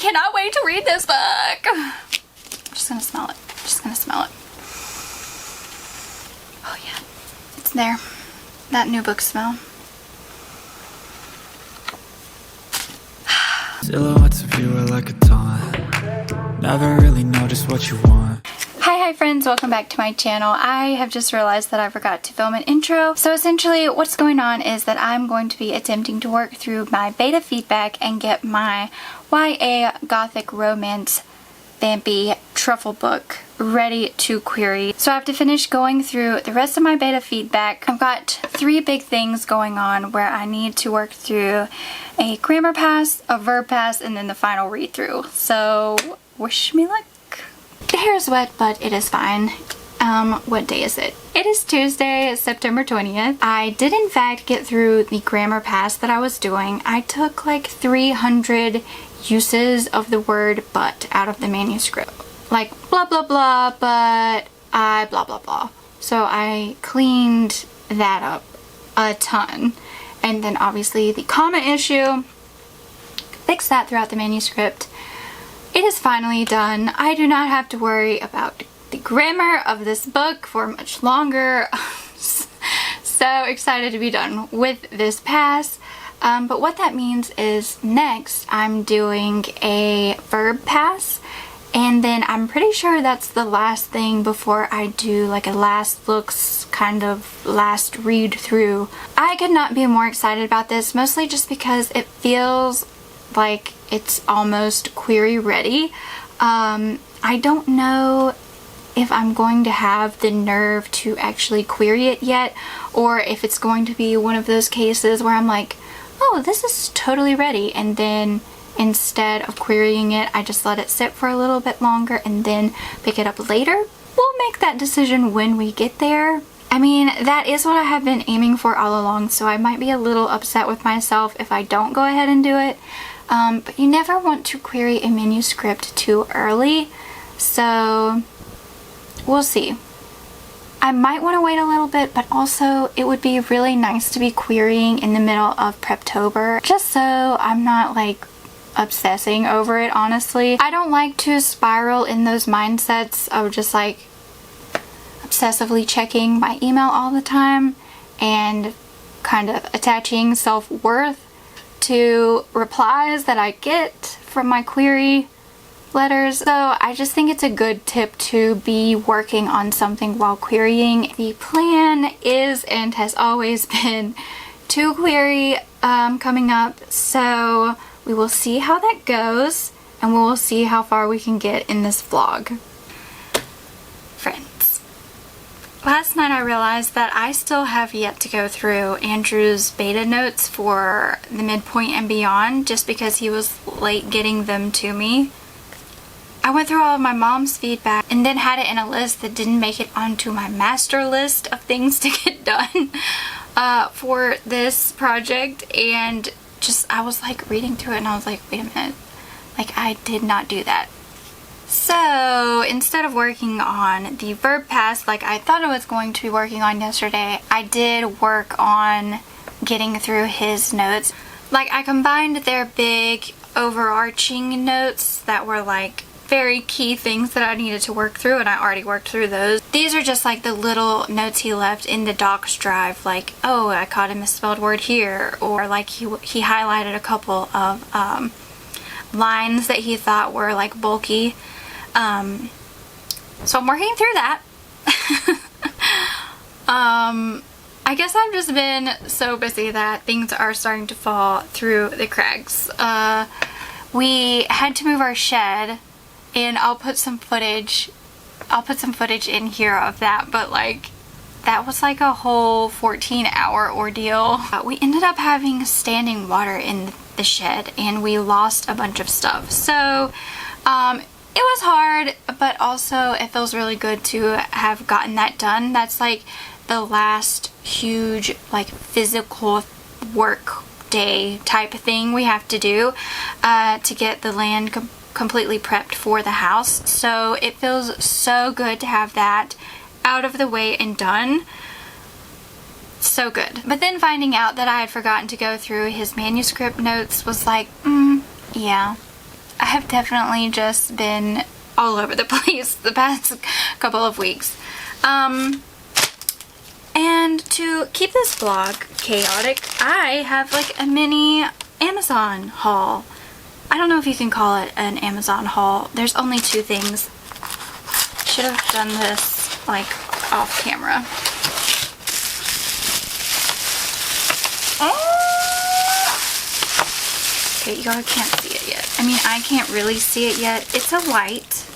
cannot wait to read this book. I'm just gonna smell it. Just gonna smell it. Oh yeah, it's there. That new book smell. Silhouettes of you are like a taunt. Never really know just what you want. Hi friends, welcome back to my channel. I have just realized that I forgot to film an intro. So essentially what's going on is that I'm going to be attempting to work through my beta feedback and get my YA Gothic Romance Vampy Truffle book ready to query. So I have to finish going through the rest of my beta feedback. I've got 3 big things going on where I need to work through a grammar pass, a verb pass, and then the final read through. So wish me luck. The hair is wet, but it is fine. What day is it? It is Tuesday, September 20th. I did in fact get through the grammar pass that I was doing. I took like 300 uses of the word but out of the manuscript. Like blah blah blah, but I blah blah blah. So I cleaned that up a ton. And then obviously the comma issue, fixed that throughout the manuscript. It is finally done. I do not have to worry about the grammar of this book for much longer. So excited to be done with this pass. But what that means is next I'm doing a verb pass, and then I'm pretty sure that's the last thing before I do like a last looks kind of last read through. I could not be more excited about this, mostly just because it feels like it's almost query ready. I don't know if I'm going to have the nerve to actually query it yet, or if it's going to be one of those cases where I'm like, oh, this is totally ready, and then instead of querying it, I just let it sit for a little bit longer and then pick it up later. We'll make that decision when we get there. I mean, that is what I have been aiming for all along, so I might be a little upset with myself if I don't go ahead and do it. But you never want to query a manuscript too early, so we'll see. I might want to wait a little bit, but also it would be really nice to be querying in the middle of Preptober, just so I'm not like obsessing over it, honestly. I don't like to spiral in those mindsets of just like obsessively checking my email all the time and kind of attaching self-worth to replies that I get from my query letters. So I just think it's a good tip to be working on something while querying. The plan is and has always been to query coming up, so we will see how that goes and we will see how far we can get in this vlog. Friends, last night I realized that I still have yet to go through Andrew's beta notes for the midpoint and beyond, just because he was late getting them to me. I went through all of my mom's feedback and then had it in a list that didn't make it onto my master list of things to get done for this project, and just I was like reading through it and I was like, wait a minute, like I did not do that. So instead of working on the verb pass like I thought I was going to be working on yesterday, I did work on getting through his notes. Like I combined their big overarching notes that were like very key things that I needed to work through, and I already worked through those. These are just like the little notes he left in the docs drive, like, oh, I caught a misspelled word here, or like he highlighted a couple of lines that he thought were like bulky. So I'm working through that. I guess I've just been so busy that things are starting to fall through the cracks. We had to move our shed, and I'll put some footage in here of that, but like that was like a whole 14-hour ordeal. We ended up having standing water in the shed and we lost a bunch of stuff, so it was hard, but also it feels really good to have gotten that done. That's like the last huge like physical work day type of thing we have to do to get the land completely prepped for the house. So it feels so good to have that out of the way and done. So good. But then finding out that I had forgotten to go through his manuscript notes was like, yeah, I have definitely just been all over the place the past couple of weeks. And to keep this vlog chaotic, I have like a mini Amazon haul. I don't know if you can call it an Amazon haul. There's only 2 things. Should have done this like off camera. Okay, y'all can't see it yet. I mean, I can't really see it yet. It's a white.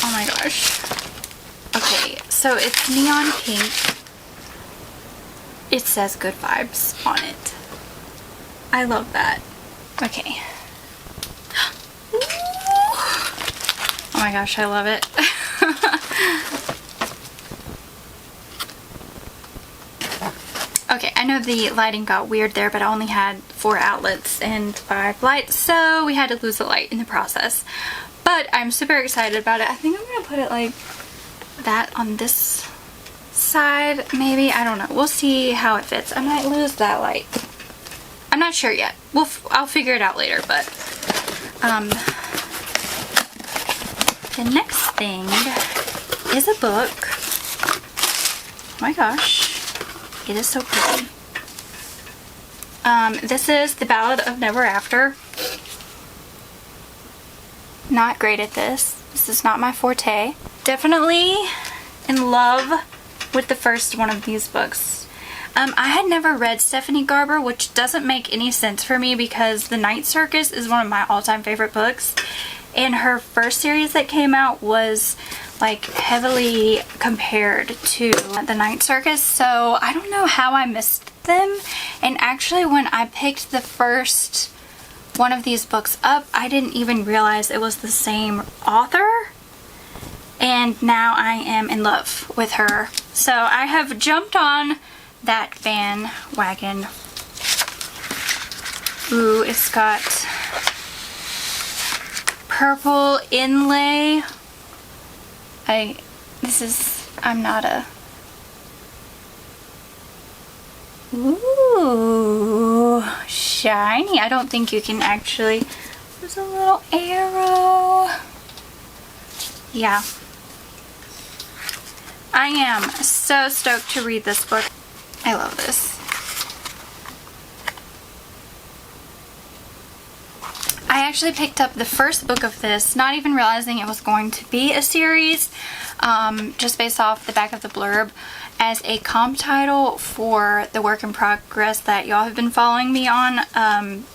Oh my gosh. Okay, so it's neon pink. It says good vibes on it. I love that. Okay. Oh my gosh, I love it. Okay, I know the lighting got weird there, but I only had 4 outlets and 5 lights, so we had to lose a light in the process. But I'm super excited about it. I think I'm gonna put it like that on this side, maybe. I don't know. We'll see how it fits. I might lose that light. I'm not sure yet. I'll figure it out later, but the next thing is a book. Oh my gosh. It is so pretty. This is The Ballad of Never After. Not great at this. This is not my forte. Definitely in love with the first one of these books. I had never read Stephanie Garber, which doesn't make any sense for me because The Night Circus is one of my all-time favorite books. And her first series that came out was like heavily compared to The Night Circus, so I don't know how I missed them. And actually when I picked the first one of these books up, I didn't even realize it was the same author, and now I am in love with her. So I have jumped on that bandwagon. Ooh, it's got purple inlay. I'm not a... Ooh, shiny. I don't think you can actually... There's a little arrow. Yeah. I am so stoked to read this book. I love this. I actually picked up the first book of this, not even realizing it was going to be a series, just based off the back of the blurb, as a comp title for the work in progress that y'all have been following me on,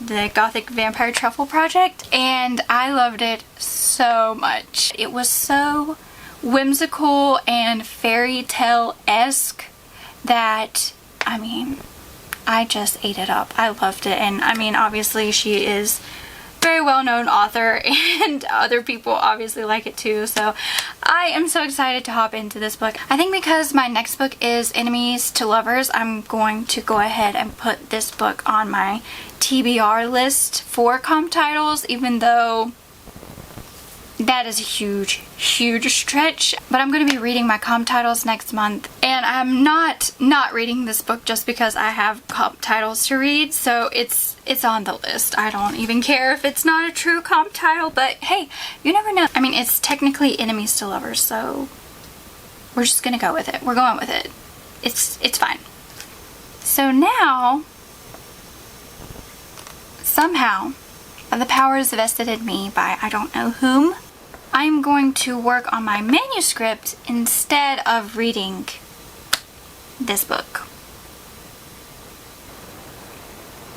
the Gothic Vampire Truffle Project, and I loved it so much. It was so whimsical and fairy tale-esque that, I mean, I just ate it up. I loved it, and I mean, obviously she is very well-known author and other people obviously like it too, so I am so excited to hop into this book. I think because my next book is Enemies to Lovers, I'm going to go ahead and put this book on my TBR list for comp titles, even though that is a huge stretch. But I'm going to be reading my comp titles next month, and I'm not reading this book just because I have comp titles to read, so it's on the list. I don't even care if it's not a true comp title, but hey, you never know. I mean, it's technically Enemies to Lovers, so we're just gonna go with it. We're going with it. It's fine. So now, somehow, by the powers vested in me by I don't know whom, I'm going to work on my manuscript instead of reading this book.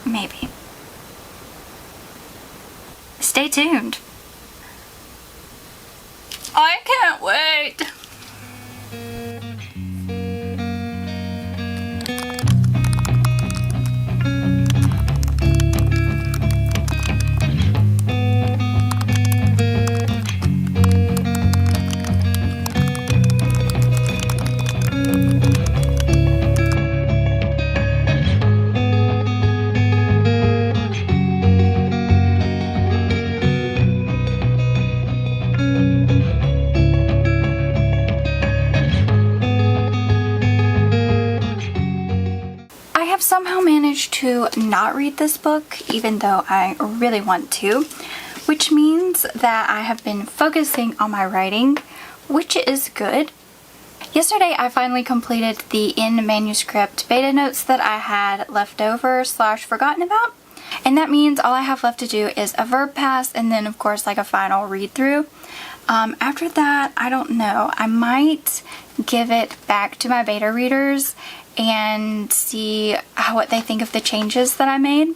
Maybe. Stay tuned. I can't wait. to not read this book, even though I really want to, which means that I have been focusing on my writing, which is good. Yesterday I finally completed the in manuscript beta notes that I had left over / forgotten about. And that means all I have left to do is a verb pass and then of course like a final read through. After that, I don't know. I might give it back to my beta readers and see what they think of the changes that I made.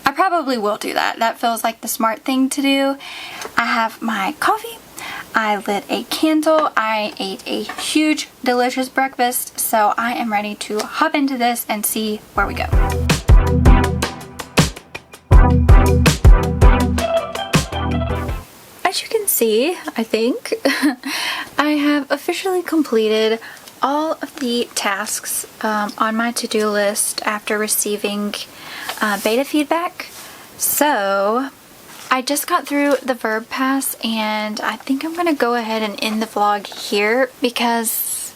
I probably will do that. That feels like the smart thing to do. I have my coffee. I lit a candle. I ate a huge, delicious breakfast. So I am ready to hop into this and see where we go. As you can see, I think, I have officially completed all of the tasks on my to-do list after receiving beta feedback. So I just got through the verb pass and I think I'm going to go ahead and end the vlog here because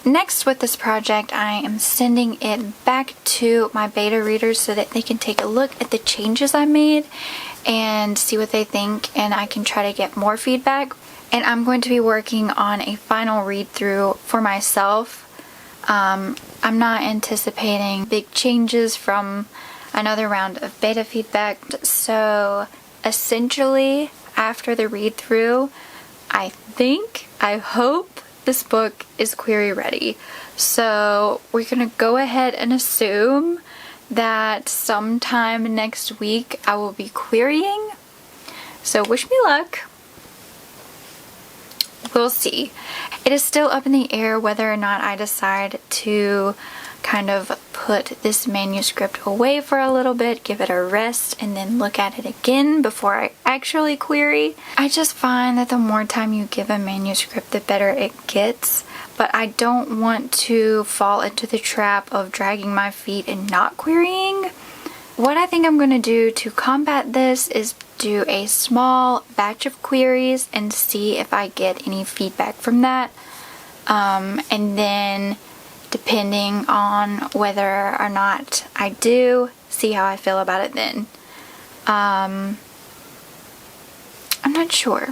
next with this project I am sending it back to my beta readers so that they can take a look at the changes I made and see what they think, and I can try to get more feedback. And I'm going to be working on a final read through for myself. I'm not anticipating big changes from another round of beta feedback. So essentially after the read through, I hope this book is query ready. So we're gonna go ahead and assume that sometime next week I will be querying. So wish me luck. We'll see. It is still up in the air whether or not I decide to kind of put this manuscript away for a little bit, give it a rest, and then look at it again before I actually query. I just find that the more time you give a manuscript, the better it gets. But I don't want to fall into the trap of dragging my feet and not querying. What I think I'm going to do to combat this is do a small batch of queries and see if I get any feedback from that. And then depending on whether or not I do, see how I feel about it then. I'm not sure.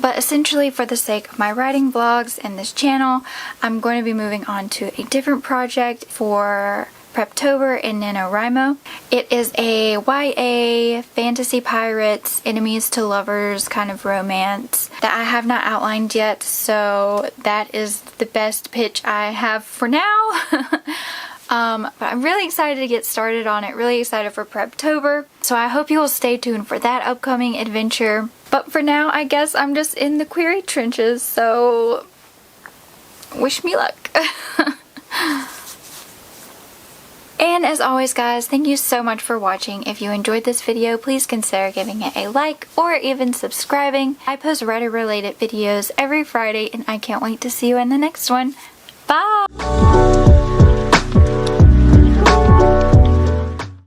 But essentially, for the sake of my writing vlogs and this channel, I'm going to be moving on to a different project for Preptober in NaNoWriMo. It is a YA, fantasy pirates, enemies to lovers kind of romance that I have not outlined yet, so that is the best pitch I have for now. But I'm really excited to get started on it, really excited for Preptober, so I hope you will stay tuned for that upcoming adventure. But for now, I guess I'm just in the query trenches, so wish me luck. And as always guys, thank you so much for watching. If you enjoyed this video, please consider giving it a like or even subscribing. I post writer related videos every Friday and I can't wait to see you in the next one. Bye!